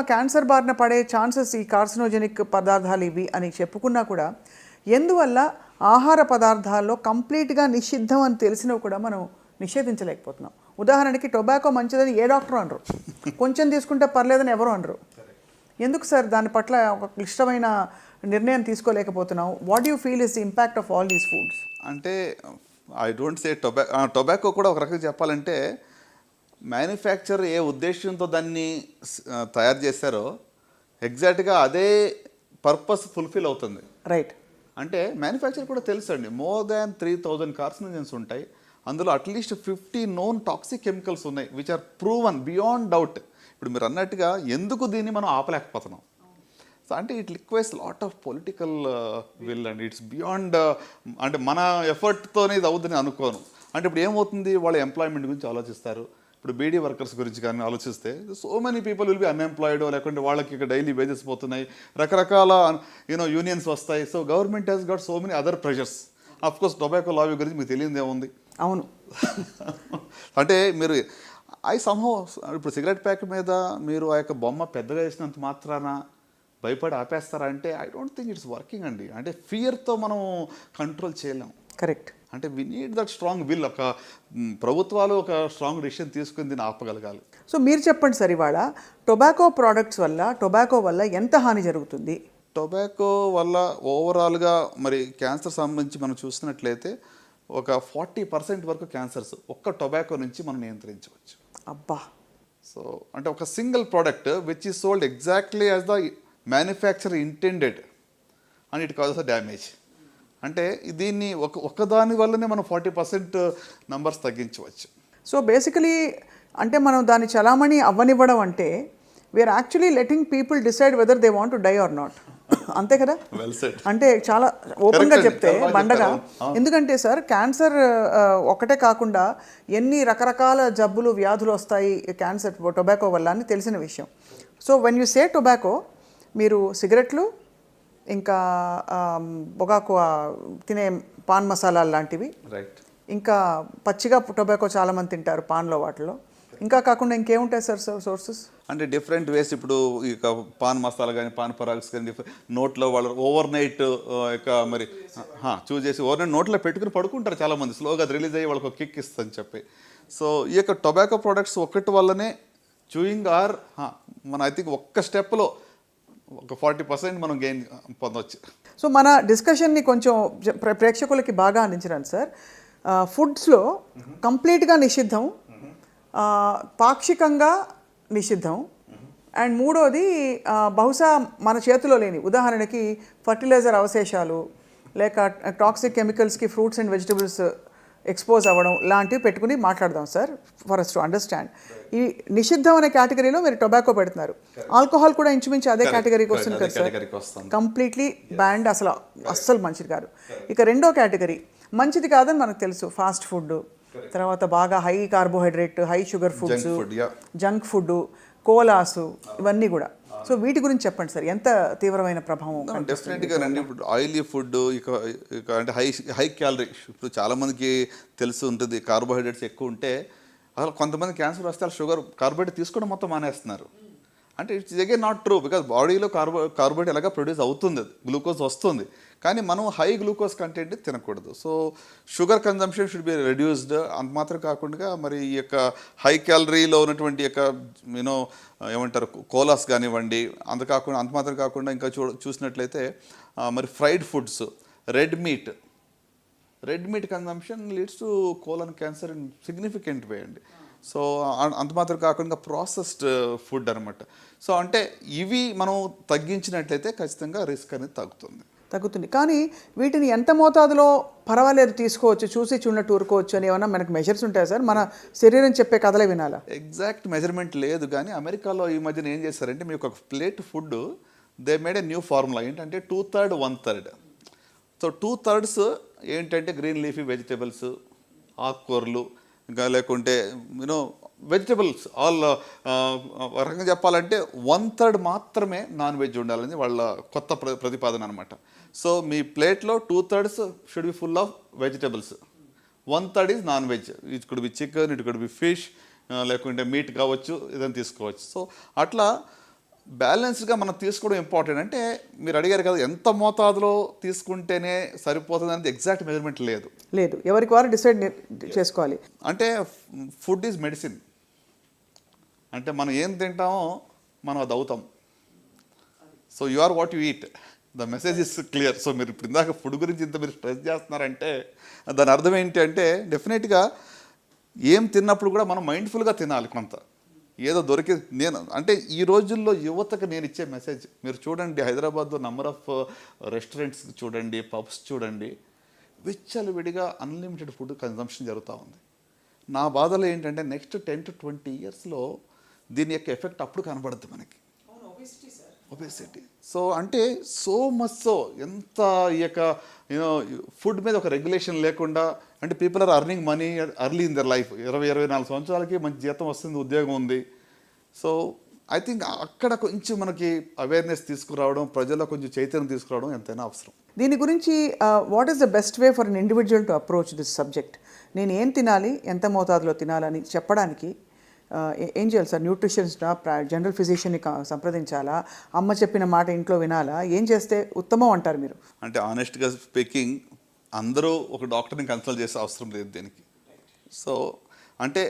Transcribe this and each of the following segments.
Cancer బారిన పడే chances ఈ కార్సినోజెనిక్ పదార్థాలు ఇవి అని చెప్పుకున్నా కూడా ఎందువల్ల ఆహార పదార్థాల్లో కంప్లీట్గా నిషిద్ధం అని తెలిసినవి కూడా మనం నిషేధించలేకపోతున్నాం. ఉదాహరణకి టొబాకో మంచిదని ఏ డాక్టర్ అనరు, కొంచెం తీసుకుంటే పర్లేదని ఎవరు అనరు. ఎందుకు సార్ దాని పట్ల ఒక క్లిష్టమైన నిర్ణయం తీసుకోలేకపోతున్నాం? What you feel is the impact of all these foods? అంటే ఐ డోంట్ సే టొబాకో కూడా ఒక రకంగా చెప్పాలంటే మ్యానుఫ్యాక్చర్ ఏ ఉద్దేశంతో దాన్ని తయారు చేశారో ఎగ్జాక్ట్గా అదే పర్పస్ ఫుల్ఫిల్ అవుతుంది. రైట్. అంటే మ్యానుఫ్యాక్చర్ కూడా తెలుసు అండి, మోర్ దాన్ 3000 కార్సినోజన్స్ ఉంటాయి. అందులో అట్లీస్ట్ 50 నోన్ టాక్సిక్ కెమికల్స్ ఉన్నాయి which are proven beyond doubt. ఇప్పుడు మీరు అన్నట్టుగా ఎందుకు దీన్ని మనం ఆపలేకపోతున్నాం? సో అంటే it requires lot of political will and it's beyond, అంటే మన ఎఫర్ట్తోనే ఇది అవుతుందని అనుకోను. అంటే ఇప్పుడు ఏమవుతుంది, వాళ్ళ ఎంప్లాయ్మెంట్ గురించి ఆలోచిస్తారు. ఇప్పుడు బీడీ వర్కర్స్ గురించి కానీ ఆలోచిస్తే so many people will be unemployed, లేకుంటే వాళ్ళకి ఇక్కడ డైలీ వేజెస్ పోతున్నాయి, రకరకాల యూనియన్స్ వస్తాయి. So government has got so many other pressures. Of course tobacco lobby గురించి మీకు తెలియదు ఏముంది. అవును. అంటే మీరు ఇప్పుడు సిగరెట్ ప్యాక్ మీద మీరు ఆ యొక్క బొమ్మ పెద్దగా వేసినంత మాత్రాన భయపడి ఆపేస్తారా అంటే I don't think it's working అండి. అంటే ఫియర్తో మనం కంట్రోల్ చేయలేం. కరెక్ట్. అంటే we need that strong will. ఒక ప్రభుత్వాలు ఒక స్ట్రాంగ్ డిసిషన్ తీసుకుని దీన్ని ఆపగలగాలి. సో మీరు చెప్పండి సార్, ఇవాళ టొబాకో ప్రోడక్ట్స్ వల్ల, టొబాకో వల్ల ఎంత హాని జరుగుతుంది? టొబాకో వల్ల ఓవరాల్గా మరి క్యాన్సర్ సంబంధించి మనం చూసినట్లయితే ఒక 40% వరకు క్యాన్సర్స్ ఒక్క టొబాకో నుంచి మనం నియంత్రించవచ్చు. అబ్బా. సో అంటే ఒక single product which is sold exactly as the manufacture intended and it causes the damage. అంటే దీన్ని ఒక్కదాని వల్లనే మనం 40% నంబర్స్ తగ్గించవచ్చు. సో బేసికలీ అంటే మనం దాన్ని చలామణి అవ్వనివ్వడం అంటే we are actually letting people decide whether they want to die or not. అంతే కదా? అంటే చాలా ఓపెన్గా చెప్తే బండగా. ఎందుకంటే సార్ క్యాన్సర్ ఒకటే కాకుండా ఎన్ని రకరకాల జబ్బులు వ్యాధులు వస్తాయి క్యాన్సర్ టొబాకో వల్ల అని తెలిసిన విషయం. So when you say tobacco, మీరు సిగరెట్లు, ఇంకా పొగాకు తినే పాన్ మసాలాలు లాంటివి, రైట్, ఇంకా పచ్చిగా టొబాకో చాలామంది తింటారు పాన్లో, వాటిలో ఇంకా కాకుండా ఇంకేముంటాయి సార్ సోర్సెస్? అంటే డిఫరెంట్ వేస్. ఇప్పుడు ఇక పాన్ మసాలా కానీ పాన్ పరాగ్స్ కానీ నోట్లో వాళ్ళు ఓవర్ నైట్ ఇక మరి చూజ్ చేసి ఓవర్ నైట్ నోట్లో పెట్టుకుని పడుకుంటారు చాలామంది, స్లోగా అది రిలీజ్ అయ్యి వాళ్ళకి ఒక కిక్ ఇస్తుందని చెప్పి. సో ఈ యొక్క టొబాకో ప్రోడక్ట్స్ ఒక్కటి వల్లనే చూయింగ్ ఆర్ మన ఐ థింక్ ఒక్క స్టెప్లో ఒక 40% మనం గెయిన్ పొందవచ్చు. సో మన డిస్కషన్ని కొంచెం ప్రేక్షకులకి బాగా అందించడానికి సార్, ఫుడ్స్లో కంప్లీట్గా నిషిద్ధం, పాక్షికంగా నిషిద్ధం, అండ్ మూడోది బహుశా మన చేతిలో లేని, ఉదాహరణకి ఫర్టిలైజర్ అవశేషాలు లేక టాక్సిక్ కెమికల్స్కి ఫ్రూట్స్ అండ్ వెజిటబుల్స్ ఎక్స్పోజ్ అవ్వడం లాంటివి పెట్టుకుని మాట్లాడదాం sir, for us to understand. ఈ నిషిద్ధం అనే కేటగిరీలో మీరు టొబాకో పెడుతున్నారు, ఆల్కహాల్ కూడా ఇంచుమించు అదే కేటగిరీకి వస్తుంది కదా సార్, కంప్లీట్లీ బ్యాండ్, అస్సలు మంచిది కాదు. ఇక రెండో కేటగిరీ మంచిది కాదని మనకు తెలుసు, ఫాస్ట్ ఫుడ్, తర్వాత బాగా high carbohydrate, high sugar foods, junk food, colas, ఇవన్నీ కూడా. సో వీటి గురించి చెప్పండి సార్, ఎంత తీవ్రమైన ప్రభావం? డెఫినెట్గా రండి. ఇప్పుడు ఆయిలీ ఫుడ్ ఇక అంటే హై క్యాలరీ, ఇప్పుడు చాలామందికి తెలిసి ఉంటుంది కార్బోహైడ్రేట్స్ ఎక్కువ ఉంటే అసలు కొంతమంది క్యాన్సర్ వస్తే కార్బోహైడ్రేట్ తీసుకోవడం మొత్తం మానేస్తున్నారు. అంటే it's again not true, because బాడీలో కార్బోహైడ్రేట్ ఎలాగా ప్రొడ్యూస్ అవుతుంది, గ్లూకోజ్ వస్తుంది, కానీ మనం హై గ్లూకోజ్ కంటెంట్ తినకూడదు. So sugar consumption should be reduced. అంత మాత్రం కాకుండా మరి ఈ యొక్క హై క్యాలరీలో ఉన్నటువంటి యొక్క ఏమంటారు కోలాస్ కానివ్వండి, అంత మాత్రం కాకుండా ఇంకా చూసినట్లయితే మరి fried foods, red meat consumption leads to colon cancer in significant way అండి. సో అంత మాత్రం కాకుండా ప్రాసెస్డ్ ఫుడ్ అనమాట. సో అంటే ఇవి మనం తగ్గించినట్లయితే ఖచ్చితంగా రిస్క్ అనేది తగ్గుతుంది. కానీ వీటిని ఎంత మోతాదులో పర్వాలేదు తీసుకోవచ్చు, చూసి చూడనట్టు ఊరుకోవచ్చు అని ఏమన్నా మనకు మెజర్స్ ఉంటాయా సార్? మన శరీరం చెప్పే కథలే వినాలా? ఎగ్జాక్ట్ మెజర్మెంట్ లేదు, కానీ అమెరికాలో ఈ మధ్యన ఏం చేస్తారంటే మీకు ఒక plate food they made a new formula. ఏంటంటే 2/3, 1/3. సో 2/3 ఏంటంటే గ్రీన్ లీఫీ వెజిటేబుల్స్, ఆకుకూరలు, ఇంకా లేకుంటే వెజిటబుల్స్ ఆల్. రకంగా చెప్పాలంటే 1/3 మాత్రమే నాన్ వెజ్ ఉండాలని వాళ్ళ కొత్త ప్రతిపాదన అనమాట. సో మీ ప్లేట్లో 2/3 should be full of vegetables, 1/3 is non veg. It could be chicken, it could be fish, లేకుంటే మీట్ కావచ్చు, ఇదని తీసుకోవచ్చు. సో అట్లా బ్యాలెన్స్డ్గా మనం తీసుకోవడం ఇంపార్టెంట్. అంటే మీరు అడిగారు కదా ఎంత మోతాదులో తీసుకుంటేనే సరిపోతుంది అనేది ఎగ్జాక్ట్ మెజర్మెంట్ లేదు. లేదు, ఎవరికి వారు డిసైడ్ చేసుకోవాలి. అంటే ఫుడ్ ఈజ్ మెడిసిన్. అంటే మనం ఏం తింటామో మనం అది అవుతాం. So you are what you eat. The message is clear. So మీరు ఇప్పుడు ఇందాక ఫుడ్ గురించి ఇంత మీరు స్ట్రెస్ చేస్తున్నారంటే దాని అర్థం ఏంటి అంటే డెఫినెట్గా ఏం తిన్నప్పుడు కూడా మనం మైండ్ఫుల్గా తినాలి. కొంత ఏదో దొరికి నేను అంటే ఈ రోజుల్లో యువతకు నేను ఇచ్చే మెసేజ్ మీరు చూడండి, హైదరాబాద్లో నంబర్ ఆఫ్ రెస్టారెంట్స్ చూడండి, పబ్స్ చూడండి, విచ్చలవిడిగా అన్లిమిటెడ్ ఫుడ్ కన్జంప్షన్ జరుగుతూ ఉంది. నా బాధలో ఏంటంటే నెక్స్ట్ 10 to 20 yearsలో దీని యొక్క ఎఫెక్ట్ అప్పుడు కనబడుతుంది మనకి, ఒబేసిటీ. సో అంటే సో మచ్ సో ఎంత ఈ యొక్క యూనో ఫుడ్ మీద ఒక రెగ్యులేషన్ లేకుండా, అంటే people are earning money early in their life. 20-24 సంవత్సరాలకి మంచి జీతం వస్తుంది, ఉద్యోగం ఉంది. సో ఐ థింక్ అక్కడ కొంచెం మనకి అవేర్నెస్ తీసుకురావడం, ప్రజల్లో కొంచెం చైతన్యం తీసుకురావడం ఎంతైనా అవసరం. దీని గురించి what is the best way for an individual to approach this subject? నేను ఏం తినాలి, ఎంత మోతాదులో తినాలని చెప్పడానికి ఏం చేయాలి సార్? న్యూట్రిషనిస్టా, జనరల్ ఫిజిషియన్ని సంప్రదించాలా, అమ్మ చెప్పిన మాట ఇంట్లో వినాలా, ఏం చేస్తే ఉత్తమం అంటారు మీరు? అంటే ఆనెస్ట్గా స్పీకింగ్ అందరూ ఒక డాక్టర్ని కన్సల్ట్ చేసే అవసరం లేదు దీనికి. సో అంటే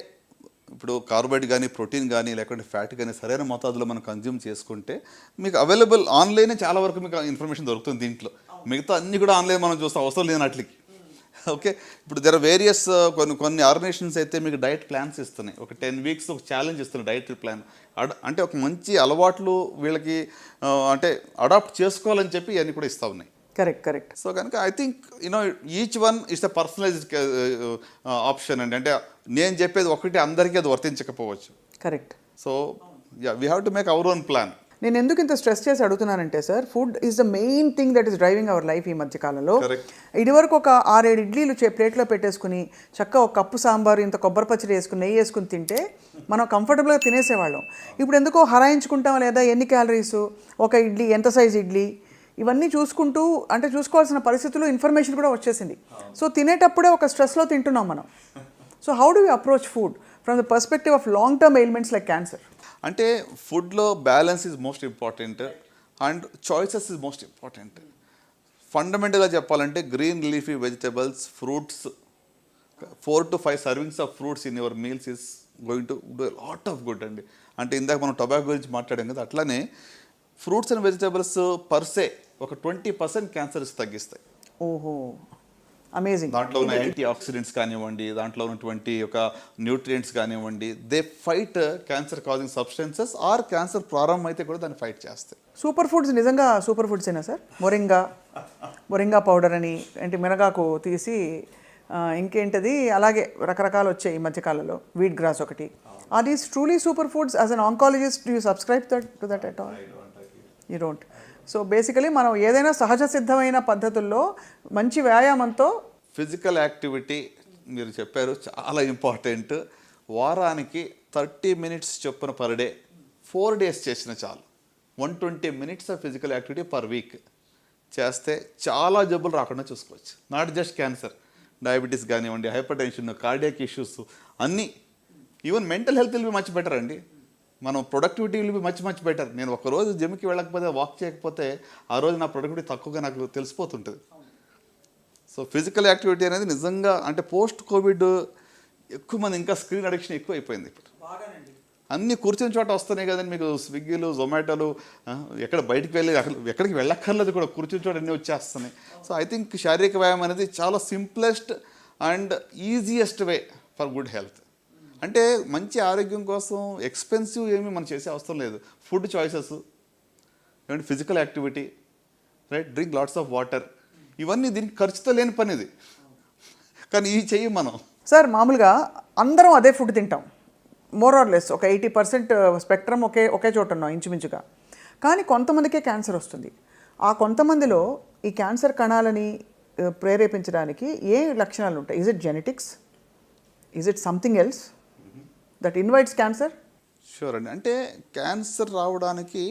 ఇప్పుడు కార్బోహైడ్రేట్ కానీ, ప్రోటీన్ కానీ, లేకుంటే ఫ్యాట్ కానీ సరైన మోతాదులో మనం కన్జ్యూమ్ చేసుకుంటే మీకు అవైలబుల్ ఆన్లైనే చాలా వరకు మీకు ఇన్ఫర్మేషన్ దొరుకుతుంది. దీంట్లో మిగతా అన్నీ కూడా ఆన్లైన్ మనం చూస్తే అవసరం లేనట్లకి. ఓకే, ఇప్పుడు దర్ ఆర్ వేరియస్ కొన్ని ఆర్గనైజేషన్స్ అయితే మీకు డైట్ ప్లాన్స్ ఇస్తున్నాయి. ఒక 10 weeks ఒక ఛాలెంజ్ ఇస్తున్నాయి డైట్ ప్లాన్. అంటే ఒక మంచి అలవాట్లు వీళ్ళకి అంటే అడాప్ట్ చేసుకోవాలని చెప్పి ఇవన్నీ కూడా ఇస్తూ ఉన్నాయి. కరెక్ట్. సో కనుక I think you know each one is the personalized option అండి. అంటే నేను చెప్పేది ఒకటి అందరికీ అది వర్తించకపోవచ్చు. Correct. So we have to make our own plan. నేను ఎందుకు ఇంత స్ట్రెస్ చేసి అడుగుతున్నానంటే sir, food is the main thing that is driving our life ఈ మధ్యకాలంలో. ఇదివరకు ఒక 6-7 ఇడ్లీలు ప్లేట్లో పెట్టేసుకుని చక్కగా ఒక కప్పు సాంబారు, ఇంత కొబ్బరి పచ్చడి వేసుకుని, నెయ్యి వేసుకుని తింటే మనం కంఫర్టబుల్గా తినేసేవాళ్ళం. ఇప్పుడు ఎందుకో హరాయించుకుంటాం, లేదా ఎన్ని క్యాలరీస్, ఒక ఇడ్లీ ఎంత సైజ్ ఇడ్లీ, ఇవన్నీ చూసుకుంటూ అంటే చూసుకోవాల్సిన పరిస్థితుల్లో ఇన్ఫర్మేషన్ కూడా వచ్చేసింది. సో తినేటప్పుడే ఒక స్ట్రెస్లో తింటున్నాం మనం. So how do you approach food from the perspective of long term ailments like cancer? అంటే ఫుడ్లో balance is most important and choices is most important. ఫండమెంటల్గా చెప్పాలంటే green leafy vegetables, fruits, 4 to 5 servings of fruits in your meals is going to do lot of good అండి. అంటే ఇందాక మనం tobacco గురించి మాట్లాడాం కదా, అట్లానే ఫ్రూట్స్ అండ్ వెజిటబుల్స్ పర్సే ఒక 20% క్యాన్సర్స్ తగ్గిస్తాయి. ఓహో, అమేజింగ్. దాంట్లో ఉన్న యాంటీ ఆక్సిడెంట్స్ కానివ్వండి, దాంట్లో ఉన్నటువంటి ఒక న్యూట్రియంట్స్ కానివ్వండి, they fight cancer causing substances or cancer ప్రారంభం అయితే కూడా దాన్ని ఫైట్ చేస్తాయి. సూపర్ ఫుడ్స్ నిజంగా సూపర్ ఫుడ్స్ అయినా సార్? మొరింగా పౌడర్ అని, అంటే మినగాకు తీసి ఇంకేంటది అలాగే రకరకాలు వచ్చాయి ఈ మధ్యకాలంలో, వీట్ గ్రాస్ ఒకటి. Are these truly super foods? As an oncologist you subscribe to that at all? You don't. So basically మనం ఏదైనా సహజ సిద్ధమైన పద్ధతుల్లో మంచి వ్యాయామంతో, ఫిజికల్ యాక్టివిటీ మీరు చెప్పారు చాలా ఇంపార్టెంట్. వారానికి 30 minutes చొప్పున పర్ డే 4 days చేసిన చాలు. 120 minutes of physical activity per week చేస్తే చాలా జబ్బులు రాకుండా చూసుకోవచ్చు. నాట్ జస్ట్ క్యాన్సర్, డయాబెటీస్ కానివ్వండి, హైపర్ టెన్షన్, కార్డియాక్ ఇష్యూస్ అన్నీ. Even mental health will be much better అండి. మనం productivity will be much better. నేను ఒకరోజు జిమ్కి వెళ్ళకపోతే, వాక్ చేయకపోతే ఆ రోజు నా ప్రొడక్టివిటీ తక్కువగా నాకు తెలిసిపోతుంటుంది. సో ఫిజికల్ యాక్టివిటీ అనేది నిజంగా అంటే పోస్ట్ కోవిడ్ ఎక్కువ మంది ఇంకా స్క్రీన్ అడిక్షన్ ఎక్కువ అయిపోయింది. ఇప్పుడు అన్నీ కూర్చుని చోట వస్తున్నాయి కదండి మీకు, స్విగ్గీలు, జొమాటోలు, ఎక్కడ బయటికి వెళ్ళి ఎక్కడికి వెళ్ళక్కర్లేదు కూడా, కూర్చుని చోట అన్నీ వచ్చేస్తున్నాయి. సో ఐ థింక్ శారీరక వ్యాయామం అనేది చాలా simplest and easiest way for good health. అంటే మంచి ఆరోగ్యం కోసం ఎక్స్పెన్సివ్ ఏమీ మనం చేసే అవసరం లేదు. ఫుడ్ చాయిసెస్, ఏమంటే physical activity, right, drink lots of water, ఇవన్నీ దీనికి ఖర్చుతో లేని పని ఇది. కానీ ఇవి చెయ్యం మనం. సార్ మామూలుగా అందరం అదే ఫుడ్ తింటాం, మోర్ ఆర్ లెస్ ఒక 80% స్పెక్ట్రమ్ ఒకే చోట ఉన్నాం ఇంచుమించుగా. కానీ కొంతమందికే క్యాన్సర్ వస్తుంది. ఆ కొంతమందిలో ఈ క్యాన్సర్ కణాలని ప్రేరేపించడానికి ఏ లక్షణాలు ఉంటాయి? Is it genetics? Is it something else that invites cancer? Sure అండి. అంటే క్యాన్సర్ రావడానికి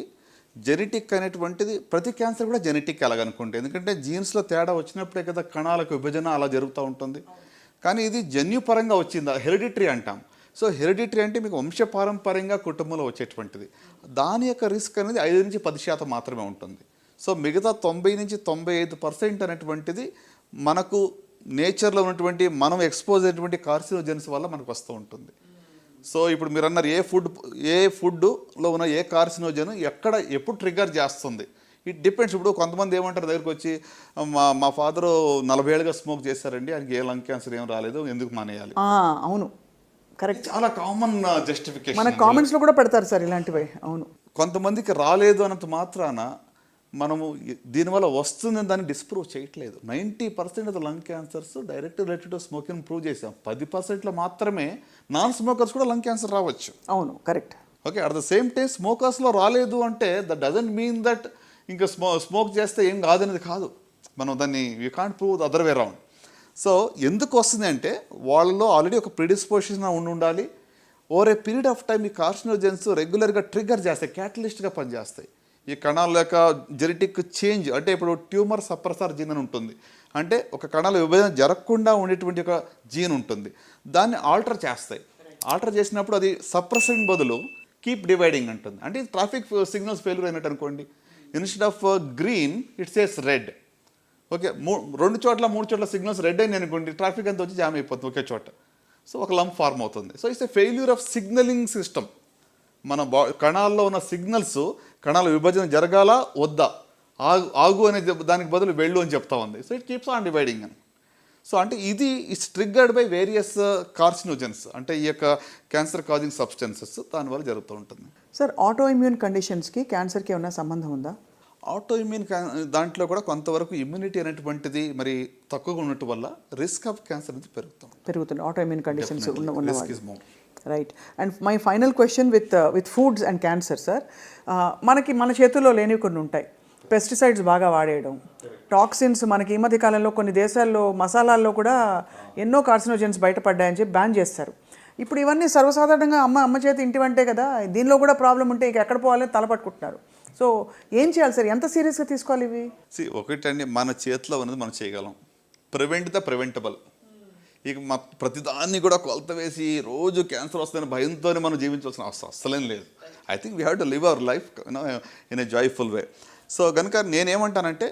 జెనెటిక్ అనేటువంటిది, ప్రతి క్యాన్సర్ కూడా జెనెటిక్ అలాగనుకుంటే, ఎందుకంటే జీన్స్లో తేడా వచ్చినప్పుడే కదా కణాలకు విభజన అలా జరుగుతూ ఉంటుంది. కానీ ఇది జన్యుపరంగా వచ్చిందా, హెరిడిటరీ అంటాం. సో హెరిడిటరీ అంటే మీకు వంశపారంపర్యంగా కుటుంబంలో వచ్చేటువంటిది. దాని యొక్క రిస్క్ అనేది 5-10% మాత్రమే ఉంటుంది. సో మిగతా 90-95% అనేటువంటిది మనకు నేచర్లో ఉన్నటువంటి మనం ఎక్స్పోజ్ అయినటువంటి కార్సినోజెన్స్ వల్ల మనకు వస్తూ ఉంటుంది. సో ఇప్పుడు మీరు అన్నారు ఏ ఫుడ్లో ఉన్న ఏ కార్సినోజన్ ఎప్పుడు ట్రిగ్గర్ చేస్తుంది, ఇట్ డిపెండ్స్. ఇప్పుడు కొంతమంది ఏమంటారు దగ్గరికి వచ్చి, మా ఫాదరు 40 ఏళ్ళుగా స్మోక్ చేశారండి, ఆయనకి ఏ లంగ్ క్యాన్సర్ ఏం రాలేదు, ఎందుకు మానేయాలి? అవును, కరెక్ట్. చాలా కామన్ జస్టిఫికేషన్ మన కామెంట్స్లో కూడా పెడతారు సార్ ఇలాంటివి. అవును, కొంతమందికి రాలేదు అన్నంత మాత్రాన మనము దీనివల్ల వస్తుందని దాన్ని డిస్ప్రూవ్ చేయట్లేదు. 90% of the lung cancers direct related to smoking prove చేసాం. 10%లో మాత్రమే నాన్ స్మోకర్స్ కూడా లంగ్ క్యాన్సర్ రావచ్చు. అవును, correct. Okay, at the same time స్మోకర్స్లో రాలేదు అంటే దట్ డజంట్ మీన్ దట్ ఇంకా స్మోక్ చేస్తే ఏం కాదనేది కాదు. మనం దాన్ని you can't prove the other way round. So ఎందుకు వస్తుంది అంటే వాళ్ళలో ఆల్రెడీ ఒక ప్రిడిస్పోజిషన్ ఉండాలి. Over a period of time ఈ కార్సినోజెన్స్ రెగ్యులర్గా ట్రిగ్గర్ చేస్తాయి, క్యాటలిస్ట్గా పనిచేస్తాయి. ఈ కణాల యొక్క జెనెటిక్ చేంజ్ అంటే ఇప్పుడు ట్యూమర్ సప్రెసర్ జీన్ అని ఉంటుంది. అంటే ఒక కణాల విభజన జరగకుండా ఉండేటువంటి ఒక జీన్ ఉంటుంది, దాన్ని ఆల్టర్ చేస్తాయి. ఆల్టర్ చేసినప్పుడు అది సప్రెసింగ్ బదులు కీప్ డివైడింగ్ అంటుంది. అంటే ట్రాఫిక్ సిగ్నల్స్ ఫెయిల్యూర్ అయినట్టు అనుకోండి. Instead of green it says red. Okay, 2 చోట్ల 3 చోట్ల సిగ్నల్స్ రెడ్ అయినాయి అనుకోండి, ట్రాఫిక్ అంతా వచ్చి జామ్ అయిపోతుంది ఒకే చోట. సో ఒక లంప్ ఫార్మ్ అవుతుంది. So it's a failure of signalling system. మన కణాల్లో ఉన్న సిగ్నల్స్ కణాల విభజన జరగాల వద్దా, ఆగు అనే దానికి బదులు వెళ్ళు అని చెప్తా ఉంది. So it keeps on dividing అని. సో అంటే ఇది it's triggered by various carcinogens, అంటే ఈ యొక్క క్యాన్సర్ కాజింగ్ సబ్స్టెన్సెస్ దానివల్ల జరుగుతూ ఉంటుంది. సార్, ఆటో ఇమ్యూన్ కండిషన్స్కి క్యాన్సర్కి ఏమైనా సంబంధం ఉందా? ఆటో ఇమ్యూన్ దాంట్లో కూడా కొంతవరకు ఇమ్యూనిటీ అనేటువంటిది మరి తక్కువగా ఉండటం వల్ల రిస్క్ ఆఫ్ క్యాన్సర్ అనేది పెరుగుతుంది. ఆటో ఇమ్యూన్ కండిషన్స్ ఉన్నవాళ్ళు. Right. And my final question with foods and cancer sir. మన చేతుల్లో లేనివి కొన్ని ఉంటాయి. పెస్టిసైడ్స్ బాగా వాడేయడం, టాక్సిన్స్. మనకి ఈ మధ్య కాలంలో కొన్ని దేశాల్లో మసాలాల్లో కూడా ఎన్నో కార్సినోజెన్స్ బయటపడ్డాయని చెప్పి బ్యాన్ చేస్తారు. ఇప్పుడు ఇవన్నీ సర్వసాధారణంగా అమ్మ చేతి ఇంటి వంటే కదా, దీనిలో కూడా ప్రాబ్లం ఉంటే ఇంక ఎక్కడ పోవాలని తలపట్టుకుంటున్నారు. సో ఏం చేయాలి సార్, ఎంత సీరియస్గా తీసుకోవాలి ఇవి? ఒకటండి, మన చేతిలో ఉన్నది మనం చేయగలం. Prevent the preventable. ఇక ప్రతిదాన్ని కూడా కొలత వేసి రోజు క్యాన్సర్ వస్తుందని భయంతోనే మనం జీవించాల్సిన అవసరం అస్సలేం లేదు. I think we have to live our life in a joyful way. So కనుక నేనేమంటానంటే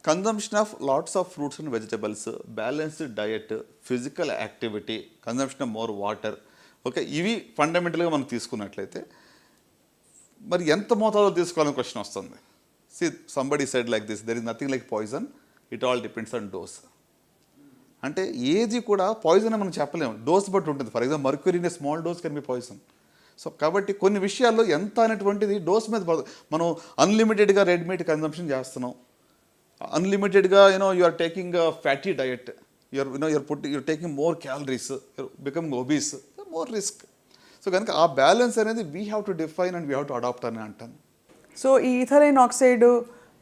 consumption of lots of fruits and vegetables, balanced diet, physical activity, consumption of more water. Okay, ఇవి ఫండమెంటల్గా మనం తీసుకున్నట్లయితే మరి ఎంత మోతాదులో తీసుకోవాలని క్వశ్చన్ వస్తుంది. See somebody said like this, there is nothing like poison, it all depends on dose. అంటే ఏది కూడా పాయిజన్ అని మనం చెప్పలేము, డోస్ బట్టి ఉంటుంది. For example mercury in a small dose can be poison. So కాబట్టి కొన్ని విషయాల్లో ఎంత అనేటువంటిది డోస్ మీద మనం అన్లిమిటెడ్గా రెడ్ మీట్ కన్జంప్షన్ చేస్తున్నాం, అన్లిమిటెడ్గా you are taking fatty diet, you're taking more calories, becoming obese, more risk. So కనుక ఆ బ్యాలెన్స్ అనేది we have to define and we have to adapt అని అంటాను. సో ఈ ఇథైలిన్ ఆక్సైడ్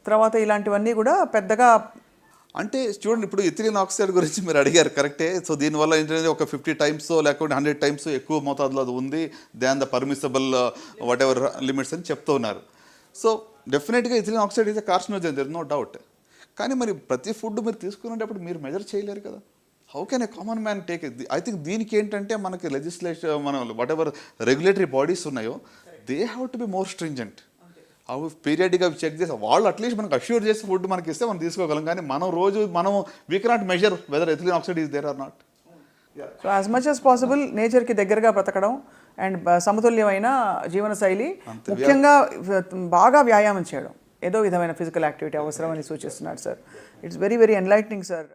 తర్వాత ఇలాంటివన్నీ కూడా పెద్దగా అంటే చూడండి, ఇప్పుడు ఇథిలిన్ ఆక్సైడ్ గురించి మీరు అడిగారు, కరెక్టే. సో దీనివల్ల ఏంటంటే ఒక 50 times లేకపోతే 100 times ఎక్కువ మోతాదులో అది ఉంది than the permissible whatever limits అని చెప్తూ ఉన్నారు. సో డెఫినెట్గా ethylene oxide is a carcinogen, there is no doubt. కానీ మరి ప్రతి ఫుడ్ మీరు తీసుకునేటప్పుడు మీరు మెజర్ చేయలేరు కదా. How can a common man take it? I think దీనికి ఏంటంటే మనకి లెజిస్లేషన్, మన వాట్ ఎవర్ రెగ్యులేటరీ బాడీస్ ఉన్నాయో they have to be more stringent. అవి పీరియడ్గా చెక్ చేసి వాళ్ళు అట్లీస్ట్ మనకు అష్యూర్ చేసి ఫుడ్ మనకి ఇస్తే మనం తీసుకోగలం. కానీ మనం we cannot measure whether ethylene oxide is there or not. So as much as possible నేచర్కి దగ్గరగా బ్రతకడం అండ్ సమతుల్యమైన జీవనశైలి, ముఖ్యంగా బాగా వ్యాయామం చేయడం, ఏదో విధమైన ఫిజికల్ యాక్టివిటీ అవసరమని సూచిస్తున్నారు sir. It's very very enlightening sir.